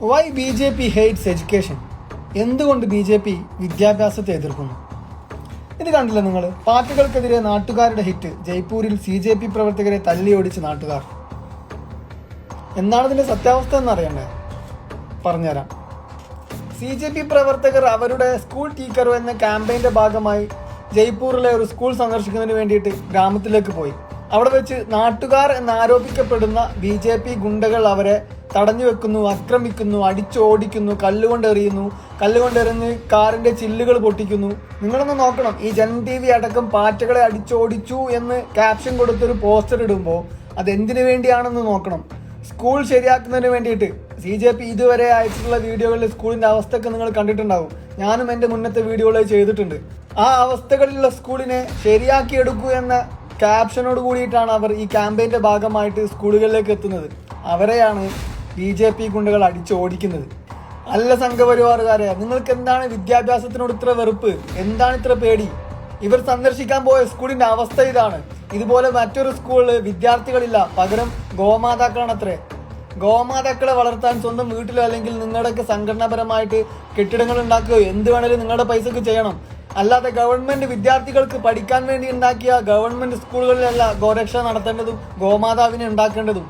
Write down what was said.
Y BJP hates education? എന്തുകൊണ്ട് BJP വിദ്യാഭ്യാസത്തെ എതിർക്കുന്നു? ഇത് കണ്ടില്ല നിങ്ങൾ? പാർട്ടികൾക്കെതിരെ നാട്ടുകാരുടെ ഹിറ്റ്. ജയ്പൂരിൽ CJP പ്രവർത്തകരെ തല്ലിയോടിച്ച് നാട്ടുകാർ. എന്താണ് ഇതിന്റെ സത്യാവസ്ഥ എന്നറിയണ്ടേ? പറഞ്ഞുതരാം. CJP പ്രവർത്തകർ അവരുടെ സ്കൂൾ ടീക്കറോ എന്ന ക്യാമ്പയിന്റെ ഭാഗമായി ജയ്പൂരിലെ ഒരു സ്കൂൾ സന്ദർശിക്കുന്നതിന് വേണ്ടിയിട്ട് ഗ്രാമത്തിലേക്ക് പോയി. അവിടെ വെച്ച് നാട്ടുകാർ എന്നാരോപിക്കപ്പെടുന്ന BJP ഗുണ്ടകൾ അവരെ തടഞ്ഞു വെക്കുന്നു, ആക്രമിക്കുന്നു, അടിച്ചോടിക്കുന്നു, കല്ലുകൊണ്ടെറിഞ്ഞ് കാറിന്റെ ചില്ലുകൾ പൊട്ടിക്കുന്നു. നിങ്ങളൊന്ന് നോക്കണം, ഈ ജൻ TV അടക്കം പാറ്റകളെ അടിച്ചോടിച്ചു എന്ന് ക്യാപ്ഷൻ കൊടുത്തൊരു പോസ്റ്റർ ഇടുമ്പോൾ അതെന്തിനു വേണ്ടിയാണെന്ന് നോക്കണം. സ്കൂൾ ശരിയാക്കുന്നതിന് വേണ്ടിയിട്ട് CJP ഇതുവരെ അയച്ചിട്ടുള്ള വീഡിയോകളിൽ സ്കൂളിന്റെ അവസ്ഥയൊക്കെ നിങ്ങൾ കണ്ടിട്ടുണ്ടാവും. ഞാനും എൻ്റെ മുന്നത്തെ വീഡിയോകളിൽ ചെയ്തിട്ടുണ്ട്. ആ അവസ്ഥകളിലുള്ള സ്കൂളിനെ ശരിയാക്കിയെടുക്കൂ എന്ന ക്യാപ്ഷനോട് കൂടിയിട്ടാണ് അവർ ഈ ക്യാമ്പയിന്റെ ഭാഗമായിട്ട് സ്കൂളുകളിലേക്ക് എത്തുന്നത്. അവരെയാണ് BJP ഗുണ്ടകൾ അടിച്ചോടിക്കുന്നത്. അല്ല സംഘപരിവാറുകാരെ, നിങ്ങൾക്ക് എന്താണ് വിദ്യാഭ്യാസത്തിനോട് ഇത്ര വെറുപ്പ്? എന്താണ് ഇത്ര പേടി? ഇവർ സന്ദർശിക്കാൻ പോയ സ്കൂളിന്റെ അവസ്ഥ ഇതാണ്. ഇതുപോലെ മറ്റൊരു സ്കൂളിൽ വിദ്യാർത്ഥികളില്ല, പകരം ഗോമാതാക്കളാണത്രേ. ഗോമാതാക്കളെ വളർത്താൻ സ്വന്തം വീട്ടിലോ അല്ലെങ്കിൽ നിങ്ങളുടെയൊക്കെ സംഘടനാപരമായിട്ട് കെട്ടിടങ്ങൾ ഉണ്ടാക്കുകയോ എന്ത് വേണേലും നിങ്ങളുടെ പൈസക്ക് ചെയ്യണം. അല്ലാതെ ഗവൺമെന്റ് വിദ്യാർത്ഥികൾക്ക് പഠിക്കാൻ വേണ്ടി ഉണ്ടാക്കിയ ഗവൺമെന്റ് സ്കൂളുകളിലല്ല ഗോരക്ഷ നടത്തേണ്ടതും ഗോമാതാവിനെ ഉണ്ടാക്കേണ്ടതും.